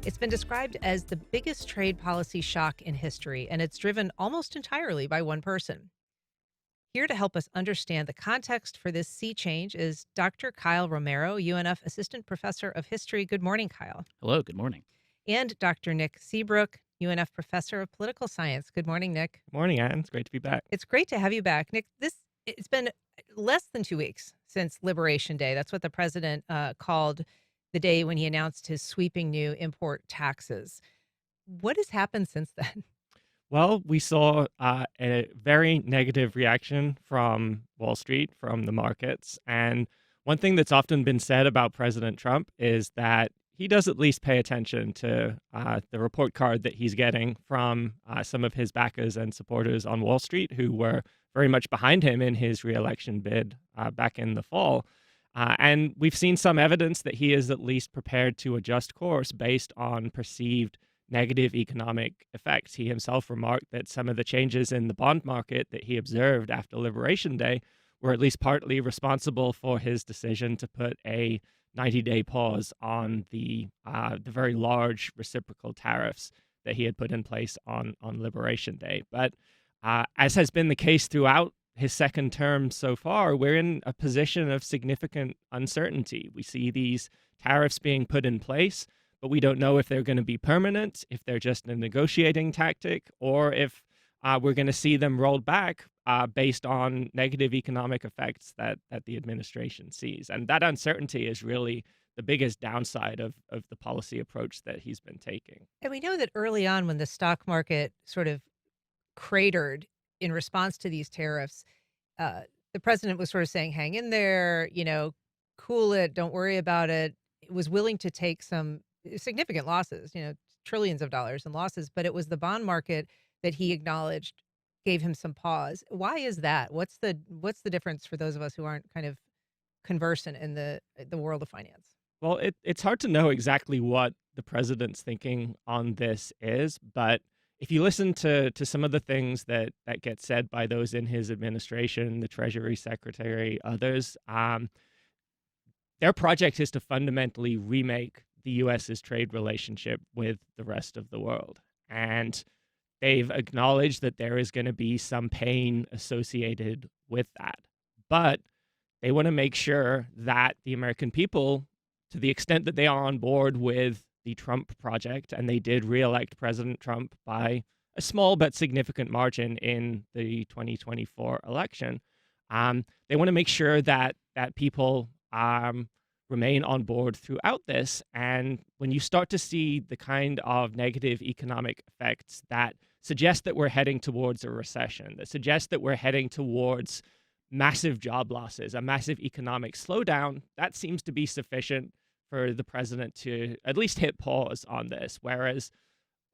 It's been described as the biggest trade policy shock in history, and it's driven almost entirely by one person. Here to help us understand the context for this sea change is Dr. Kyle Romero, UNF Assistant Professor of History. Good morning, Kyle. Hello, good morning. And Dr. Nick Seabrook, UNF Professor of Political Science. Good morning, Nick. Morning, Anne. It's great to be back. It's great to have you back. Nick, it's been less than 2 weeks since Liberation Day. That's what the president called the day when he announced his sweeping new import taxes. What has happened since then? Well, we saw a very negative reaction from Wall Street, from the markets. And one thing that's often been said about President Trump is that he does at least pay attention to the report card that he's getting from some of his backers and supporters on Wall Street who were very much behind him in his reelection bid back in the fall. And we've seen some evidence that he is at least prepared to adjust course based on perceived negative economic effects. He himself remarked that some of the changes in the bond market that he observed after Liberation Day were at least partly responsible for his decision to put a 90-day pause on the very large reciprocal tariffs that he had put in place on Liberation Day. But as has been the case throughout his second term so far, we're in a position of significant uncertainty. We see these tariffs being put in place, but we don't know if they're going to be permanent, if they're just a negotiating tactic, or if we're going to see them rolled back based on negative economic effects that the administration sees. And that uncertainty is really the biggest downside of the policy approach that he's been taking. And we know that early on, when the stock market sort of cratered in response to these tariffs, uh, the president was sort of saying, hang in there, cool it, don't worry about it. It was willing to take some significant losses, trillions of dollars in losses, but it was the bond market that he acknowledged gave him some pause. Why is that? What's the difference for those of us who aren't kind of conversant in the world of finance? Well, it's hard to know exactly what the president's thinking on this is, but if you listen to some of the things that get said by those in his administration, the Treasury Secretary, others, their project is to fundamentally remake the US's trade relationship with the rest of the world. And they've acknowledged that there is going to be some pain associated with that. But they want to make sure that the American people, to the extent that they are on board with the Trump project, and they did reelect President Trump by a small but significant margin in the 2024 election, they want to make sure that people remain on board throughout this. And when you start to see the kind of negative economic effects that suggest that we're heading towards a recession, that suggest that we're heading towards massive job losses, a massive economic slowdown, that seems to be sufficient for the president to at least hit pause on this. Whereas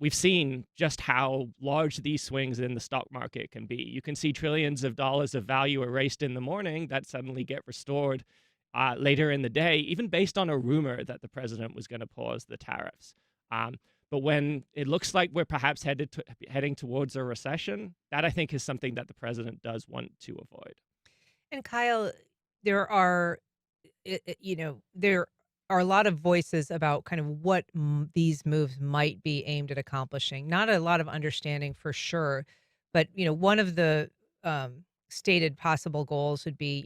we've seen just how large these swings in the stock market can be. You can see trillions of dollars of value erased in the morning that suddenly get restored later in the day, even based on a rumor that the president was going to pause the tariffs. But when it looks like we're perhaps heading towards a recession, that I think is something that the president does want to avoid. And Kyle, there are, there are a lot of voices about kind of what these moves might be aimed at accomplishing. Not a lot of understanding for sure, but one of the stated possible goals would be,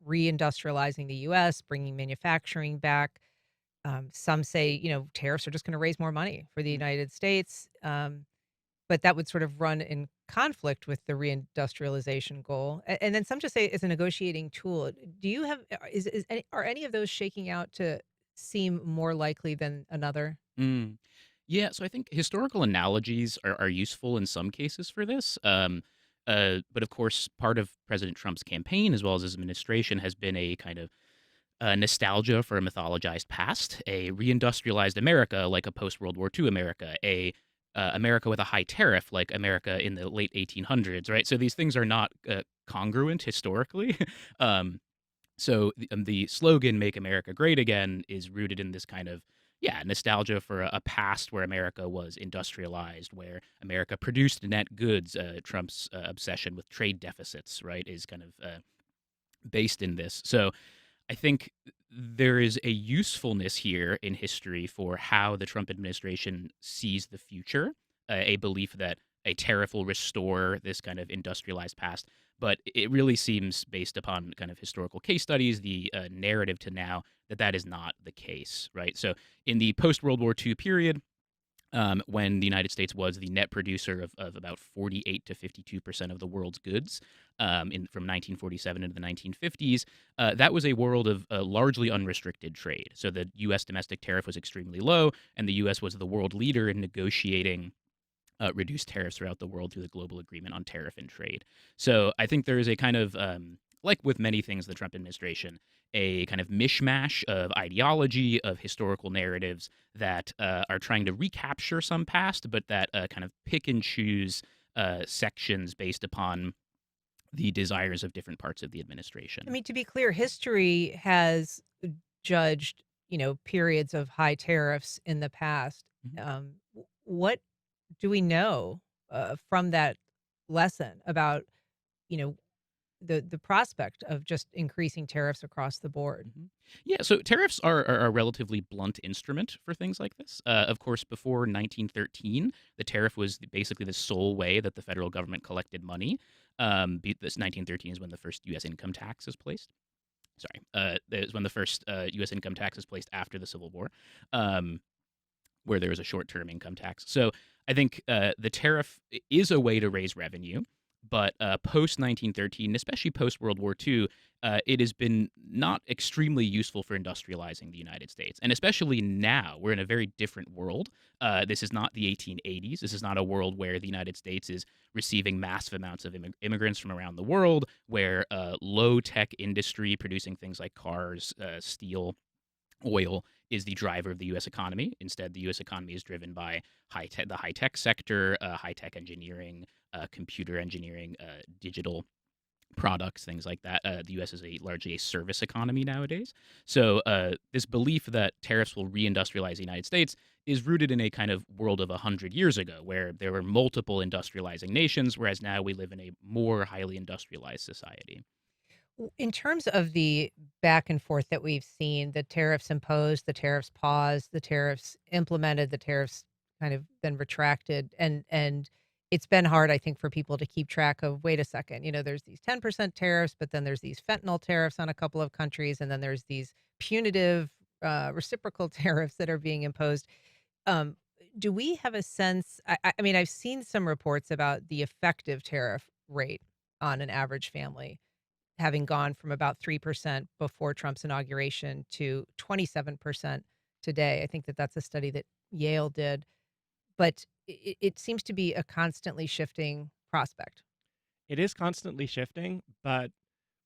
reindustrializing the U.S., bringing manufacturing back. Some say, tariffs are just going to raise more money for the United States. But that would sort of run in conflict with the reindustrialization goal. And then some just say it's a negotiating tool. Do you have, are any of those shaking out to seem more likely than another? Mm. Yeah, so I think historical analogies are useful in some cases for this. But of course, part of President Trump's campaign, as well as his administration, has been a kind of nostalgia for a mythologized past, a reindustrialized America like a post World War II America, a America with a high tariff like America in the late 1800s, right? So these things are not congruent historically. So the slogan "Make America Great Again" is rooted in this kind of nostalgia for a past where America was industrialized, where America produced net goods. Trump's obsession with trade deficits, right, is kind of based in this. So I think there is a usefulness here in history for how the Trump administration sees the future, a belief that a tariff will restore this kind of industrialized past. But it really seems, based upon kind of historical case studies, the narrative to now, that that is not the case, right? So in the post World War II period, when the United States was the net producer of about 48 to 52% of the world's goods from 1947 into the 1950s. That was a world of largely unrestricted trade. So the U.S. domestic tariff was extremely low, and the U.S. was the world leader in negotiating reduced tariffs throughout the world through the global agreement on tariff and trade. So I think there is a kind of, like with many things, the Trump administration, a kind of mishmash of ideology, of historical narratives that are trying to recapture some past, but that kind of pick and choose sections based upon the desires of different parts of the I administration. mean, to be clear, history has judged, periods of high tariffs in the past. Mhm. What do we know from that lesson about, you know, the prospect of just increasing tariffs across the board? Mhm. Yeah, so tariffs are a relatively blunt instrument for things like this. Of course, before 1913, the tariff was basically the sole way that the federal government collected money. This 1913 is when the first U.S. income tax is placed. Sorry, that is when the first U.S. income tax is placed after the Civil War. Um, where there was a short-term income tax. So I think the tariff is a way to raise revenue, but post 1913, especially post World War II, it has been not extremely useful for industrializing the United States, and especially now we're in a very different world. This is not the 1880s. This is not a world where the United States is receiving massive amounts of immigrants from around the world, where low tech industry producing things like cars, steel, oil is the driver of the U.S. economy. Instead, the U.S. economy is driven by the high tech sector, high tech engineering, computer engineering, digital products, things like that. The U.S. is largely a service economy nowadays. So this belief that tariffs will reindustrialize the United States is rooted in a kind of world of 100 years ago, where there were multiple industrializing nations, whereas now we live in a more highly industrialized society. In terms of the back and forth that we've seen, the tariffs imposed, the tariffs paused, the tariffs implemented, the tariffs kind of then retracted, and it's been hard, I think, for people to keep track of, wait a second, there's these 10% tariffs, but then there's these fentanyl tariffs on a couple of countries, and then there's these punitive reciprocal tariffs that are being imposed. Um, do we have a sense? I mean, I've seen some reports about the effective tariff rate on an average family having gone from about 3% before Trump's inauguration to 27% today. I think that that's a study that Yale did, but it seems to be a constantly shifting prospect. It is constantly shifting, but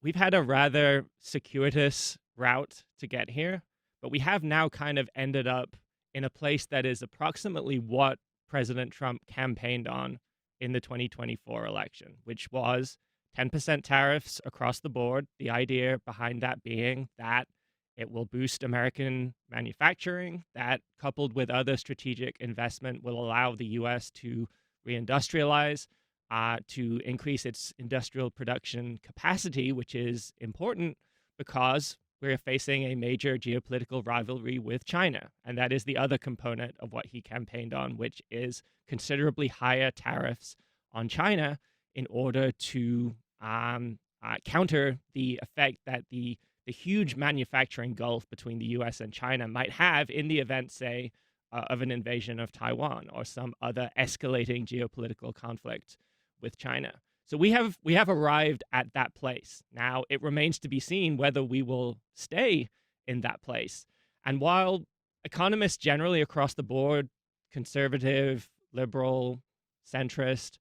we've had a rather circuitous route to get here. But we have now kind of ended up in a place that is approximately what President Trump campaigned on in the 2024 election, which was 10% tariffs across the board. The idea behind that being that it will boost American manufacturing, that coupled with other strategic investment will allow the US to reindustrialize, to increase its industrial production capacity, which is important because we're facing a major geopolitical rivalry with China. And that is the other component of what he campaigned on, which is considerably higher tariffs on China in order to counter the effect that the huge manufacturing gulf between the US and China might have in the event, say, of an invasion of Taiwan or some other escalating geopolitical conflict with China. So we have arrived at that place. Now it remains to be seen whether we will stay in that place. And while economists generally across the board, conservative, liberal, centrist,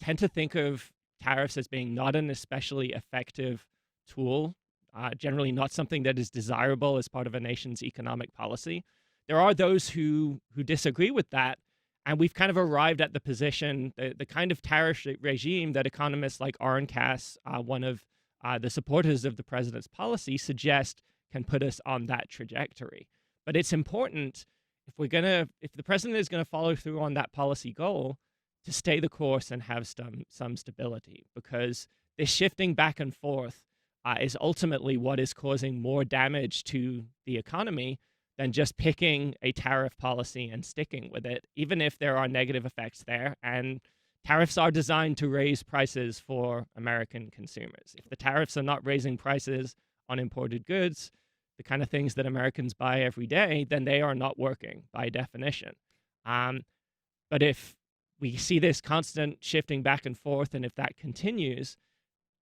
tend to think of tariffs as being not an especially effective tool, generally not something that is desirable as part of a nation's economic policy. There are those who disagree with that, and we've kind of arrived at the position, the kind of tariff regime that economists like Arncass, one of the supporters of the president's policy, suggest can put us on that trajectory. But it's important if the president is gonna follow through on that policy goal, to stay the course and have some stability, because this shifting back and forth is ultimately what is causing more damage to the economy than just picking a tariff policy and sticking with it, even if there are negative effects there. And tariffs are designed to raise prices for American consumers. If the tariffs are not raising prices on imported goods, the kind of things that Americans buy every day, then they are not working by definition. Um, but if we see this constant shifting back and forth, and if that continues,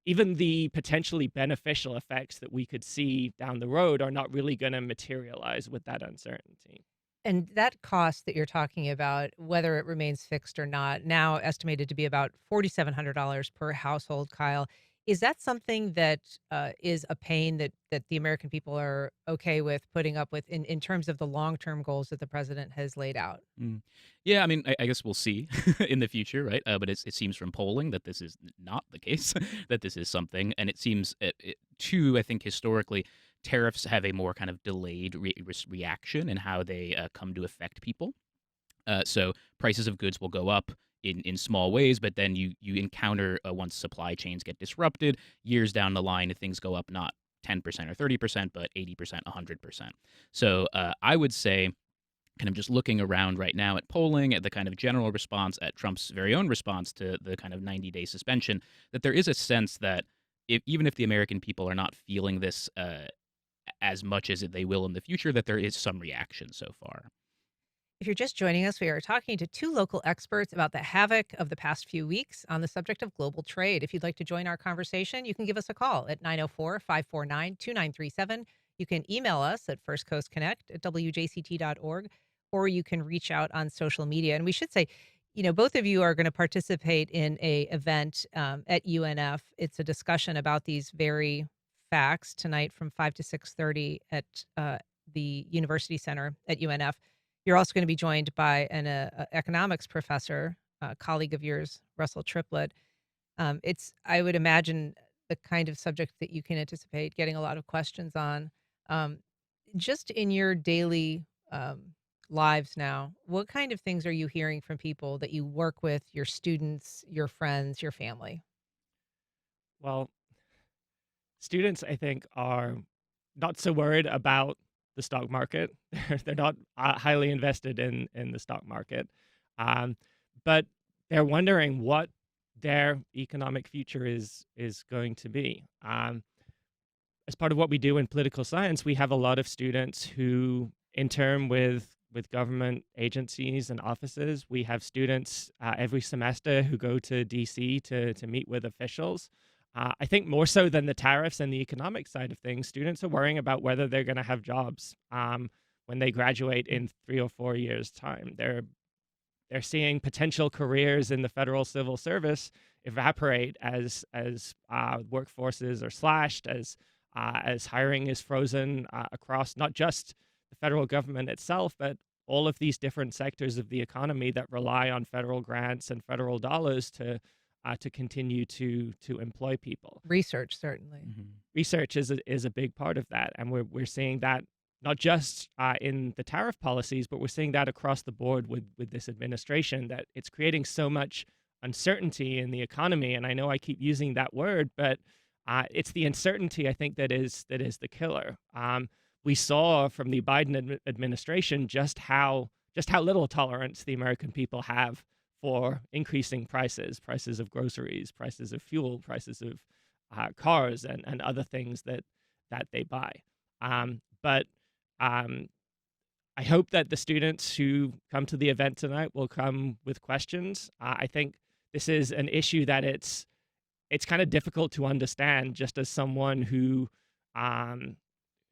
even the potentially beneficial effects that we could see down the road are not really going to materialize with that uncertainty. And that cost that you're talking about, whether it remains fixed or not, now estimated to be about $4,700 per household, Kyle. Is that something that is a pain that the American people are okay with putting up with in terms of the long-term goals that the president has laid out? Mm. Yeah, I mean, I guess we'll see in the future, right? But it seems from polling that this is not the case, that this is something. And it seems, too, I think historically, tariffs have a more kind of delayed reaction in how they come to affect people. So prices of goods will go up in small ways, but then you encounter once supply chains get disrupted, years down the line, things go up not 10% or 30%, but 80%, 100%. So I would say, kind of just looking around right now at polling, at the kind of general response, at Trump's very own response to the kind of 90-day suspension, that there is a sense that even if the American people are not feeling this as much as they will in the future, that there is some reaction so far. If you're just joining us, we are talking to two local experts about the havoc of the past few weeks on the subject of global trade. If you'd like to join our conversation, you can give us a call at 904-549-2937. You can email us at firstcoastconnect@wjct.org, or you can reach out on social media. And we should say, both of you are going to participate in a event at UNF. It's a discussion about these very facts tonight from 5 to 6:30 at the University Center at UNF. You're also going to be joined by an economics professor, a colleague of yours, Russell Triplett. It's, I would imagine, the kind of subject that you can anticipate getting a lot of questions on. Um, just in your daily lives now, what kind of things are you hearing from people that you work with, your students, your friends, your family? Well, students, I think, are not so worried about the stock market. They're not highly invested in the stock market, um, but they're wondering what their economic future is going to be. As part of what we do in political science, we have a lot of students who intern with government agencies and offices. We have students every semester who go to DC to meet with officials. I think more so than the tariffs and the economic side of things, students are worrying about whether they're going to have jobs when they graduate in 3 or 4 years' time. They're seeing potential careers in the federal civil service evaporate as workforces are slashed, as hiring is frozen across not just the federal government itself, but all of these different sectors of the economy that rely on federal grants and federal dollars to continue to employ people. Research, certainly. Mhm. Research is a big part of that, and we're seeing that not just in the tariff policies, but we're seeing that across the board with this administration, that it's creating so much uncertainty in the economy. And I know I keep using that word, but it's the uncertainty, I think, that is the killer. We saw from the Biden administration just how little tolerance the American people have for increasing prices of groceries, prices of fuel, prices of cars, and other things that they buy. But um, I hope that the students who come to the event tonight will come with questions. I think this is an issue that it's kind of difficult to understand, just as someone um,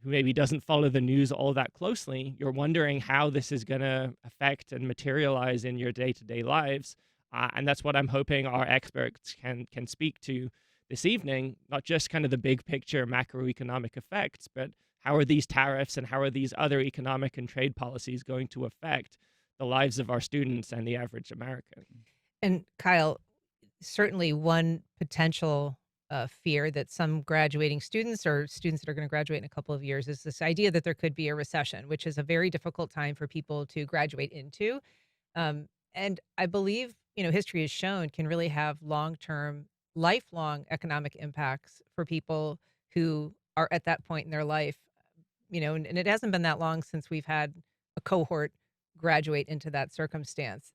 who maybe doesn't follow the news all that closely. You're wondering how this is going to affect and materialize in your day-to-day lives, and that's what I'm hoping our experts can speak to this evening. Not just kind of the big picture macroeconomic effects, but how are these tariffs and how are these other economic and trade policies going to affect the lives of our students and the average American? And Kyle, certainly one potential fear that some graduating students or students that are going to graduate in a couple of years is this idea that there could be a recession, which is a very difficult time for people to graduate into. And I believe, history has shown can really have long term, lifelong economic impacts for people who are at that point in their life, and it hasn't been that long since we've had a cohort graduate into that circumstance.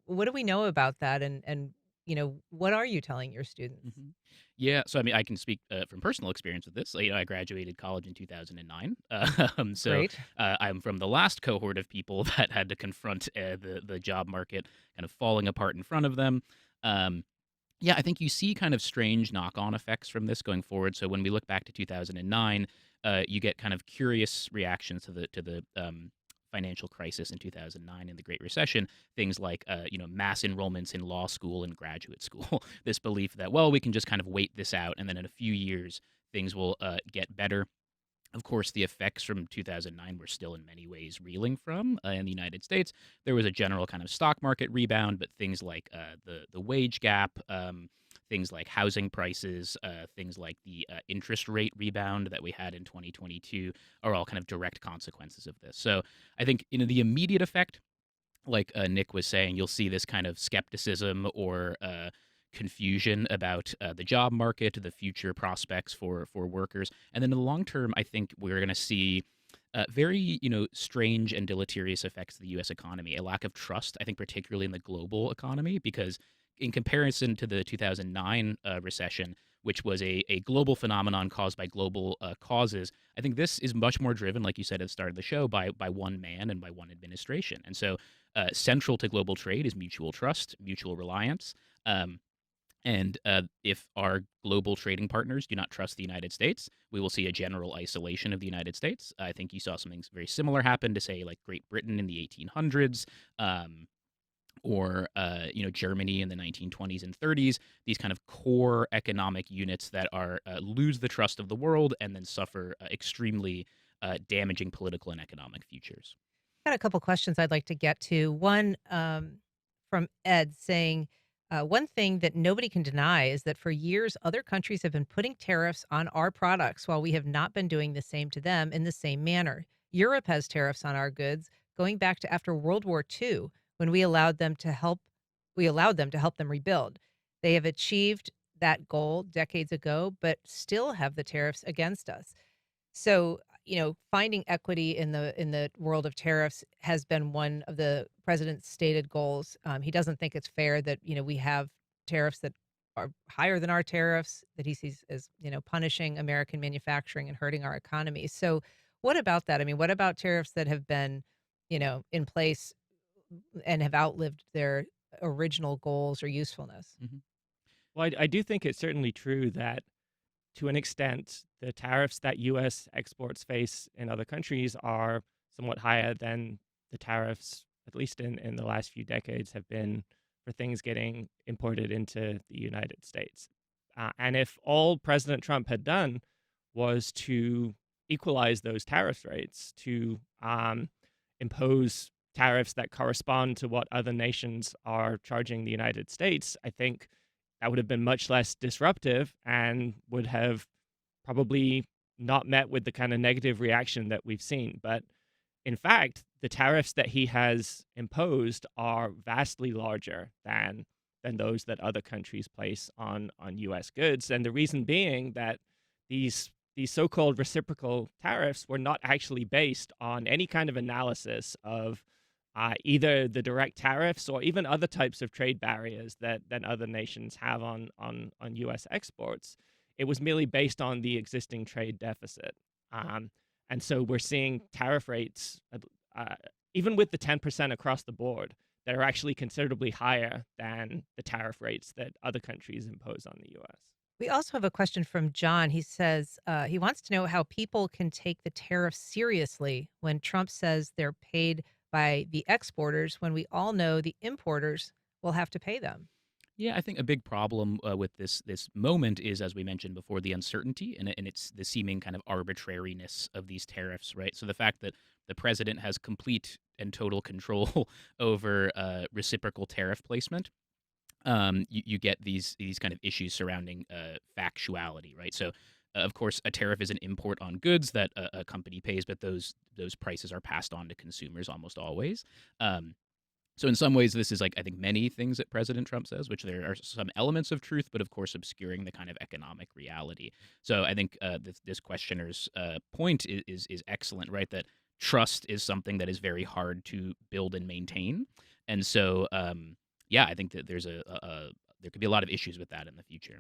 What do we know about that? And what are you telling your students? Mhm. Yeah, so I mean, I can speak from personal experience with this. I graduated college in 2009, so Great. I'm from the last cohort of people that had to confront the job market kind of falling apart in front of them. Um, yeah, I think you see kind of strange knock-on effects from this going forward. So when we look back to 2009, you get kind of curious reactions to the financial crisis in 2009 and the Great Recession. Things like mass enrollments in law school and graduate school. This belief that, well, we can just kind of wait this out, and then in a few years things will get better. Of course, the effects from 2009 we're still in many ways reeling from in the United States. There was a general kind of stock market rebound, but things like the wage gap, things like housing prices, things like the interest rate rebound that we had in 2022 are all kind of direct consequences of this. So I think the immediate effect, like Nick was saying, you'll see this kind of skepticism or confusion about the job market, the future prospects for workers, and then in the long term, I think we're going to see very strange and deleterious effects of the U.S. economy. A lack of trust, I think, particularly in the global economy, because in comparison to the 2009 recession, which was a global phenomenon caused by global causes, I think this is much more driven, like you said at the start of the show, by one man and by one administration. And so, central to global trade is mutual trust, mutual reliance. Um, and if our global trading partners do not trust the United States, we will see a general isolation of the United States. I think you saw something very similar happen to, say, like Great Britain in the 1800s, or Germany in the 1920s and 30s. These kind of core economic units that are lose the trust of the world and then suffer extremely damaging political and economic futures. Got a couple questions I'd like to get to. One from Ed saying, one thing that nobody can deny is that for years, other countries have been putting tariffs on our products while we have not been doing the same to them in the same manner. Europe has tariffs on our goods going back to after World War II when we allowed them to help them rebuild. They have achieved that goal decades ago, but still have the tariffs against us. So, finding equity in the world of tariffs has been one of the president's stated goals. He doesn't think it's fair that we have tariffs that are higher than our tariffs that he sees as punishing American manufacturing and hurting our economy. So, what about that? I mean, what about tariffs that have been in place and have outlived their original goals or usefulness? Mhm. Well, I do think it's certainly true that to an extent, the tariffs that U.S. exports face in other countries are somewhat higher than the tariffs, at least in the last few decades, have been for things getting imported into the United States. And if all President Trump had done was to equalize those tariff rates, to impose tariffs that correspond to what other nations are charging the United States, I think that would have been much less disruptive and would have probably not met with the kind of negative reaction that we've seen. But in fact, the tariffs that he has imposed are vastly larger than those that other countries place on US goods. And the reason being that these so-called reciprocal tariffs were not actually based on any kind of analysis of either the direct tariffs or even other types of trade barriers that other nations have on U.S. exports. It was merely based on the existing trade deficit, um, and so we're seeing tariff rates, uh, even with the 10% across the board, that are actually considerably higher than the tariff rates that other countries impose on the U.S. We also have a question from John. He says he wants to know how people can take the tariffs seriously when Trump says they're paid by the exporters when we all know the importers will have to pay them. Yeah, I think a big problem with this moment is, as we mentioned before, the uncertainty and it's the seeming kind of arbitrariness of these tariffs, right? So the fact that the president has complete and total control over reciprocal tariff placement, you get these kind of issues surrounding factuality, right? So, of course, a tariff is an import on goods that a company pays, but those prices are passed on to consumers almost always. Um, So in some ways, this is like I think many things that President Trump says, which there are some elements of truth, but of course obscuring the kind of economic reality. So I think this questioner's point is excellent, right? That trust is something that is very hard to build and maintain, and so yeah, I think that there could be a lot of issues with that in the future.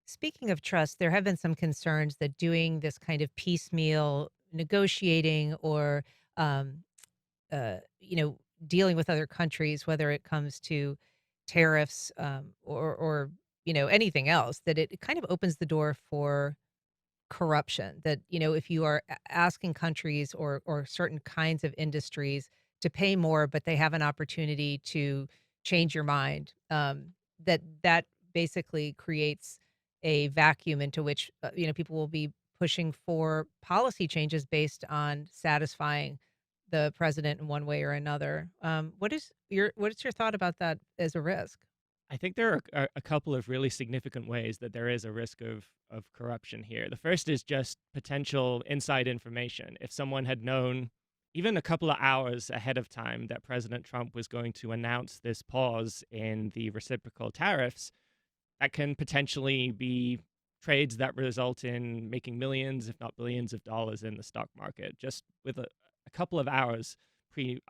Speaking of trust, there have been some concerns that doing this kind of piecemeal negotiating or, um, dealing with other countries, whether it comes to tariffs or anything else, that it kind of opens the door for corruption. That if you are asking countries or certain kinds of industries to pay more, but they have an opportunity to change your mind, that basically creates a vacuum into which people will be pushing for policy changes based on satisfying the president in one way or another. What's your thought about that as a risk? I think there are a couple of really significant ways that there is a risk of corruption here. The first is just potential inside information. If someone had known even a couple of hours ahead of time that President Trump was going to announce this pause in the reciprocal tariffs, that can potentially be trades that result in making millions, if not billions of dollars in the stock market, just with a couple of hours pre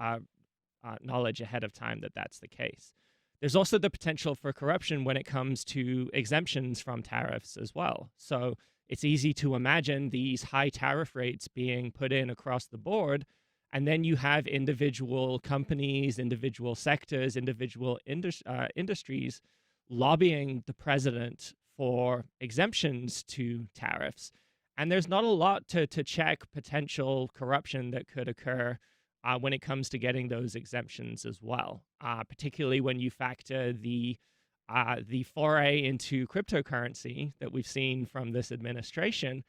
knowledge ahead of time that that's the case. There's also the potential for corruption when it comes to exemptions from tariffs as well. So it's easy to imagine these high tariff rates being put in across the board. And then you have individual companies, individual sectors, individual industries lobbying the president for exemptions to tariffs. And there's not a lot to check potential corruption that could occur when it comes to getting those exemptions as well, particularly when you factor the foray into cryptocurrency that we've seen from this administration.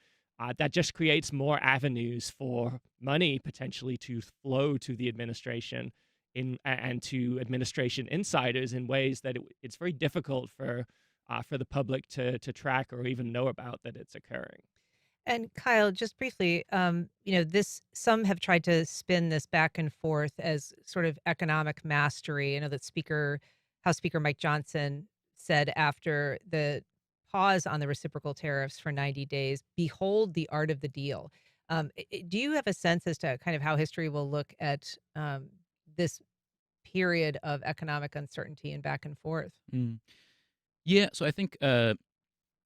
That just creates more avenues for money potentially to flow to the administration and to administration insiders in ways that it's very difficult for the public to track or even know about that it's occurring. And Kyle, just briefly, this some have tried to spin this back and forth as sort of economic mastery. I know that House Speaker Mike Johnson said after the pause on the reciprocal tariffs for 90 days, "Behold the art of the deal." Do you have a sense as to kind of how history will look at this period of economic uncertainty and back and forth? Mm. Yeah, so I think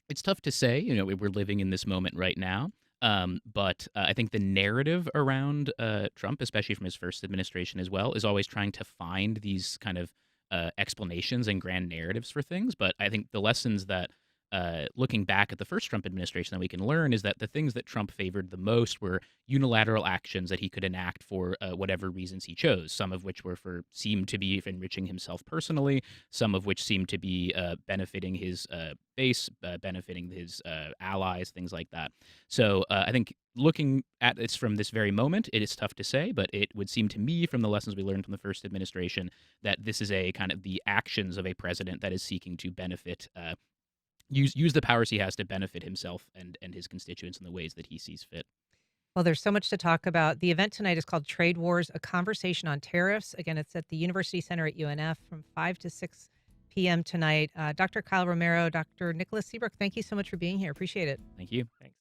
it's tough to say. You know, we're living in this moment right now. But I think the narrative around Trump, especially from his first administration as well, is always trying to find these kind of explanations and grand narratives for things. But I think the lessons that looking back at the first Trump administration that we can learn is that the things that Trump favored the most were unilateral actions that he could enact for whatever reasons he chose. Some of which seemed to be enriching himself personally. Some of which seemed to be benefiting his base, benefiting his allies, things like that. So I think looking at this from this very moment, it is tough to say, but it would seem to me from the lessons we learned from the first administration that this is a kind of the actions of a president that is seeking to benefit use the powers he has to benefit himself and his constituents in the ways that he sees fit. Well, there's so much to talk about. The event tonight is called Trade Wars, a conversation on tariffs. Again, it's at the University Center at UNF from 5 to 6 p.m. tonight. Dr. Kyle Romero, Dr. Nicholas Seabrook, thank you so much for being here. Appreciate it. Thank you. Thanks.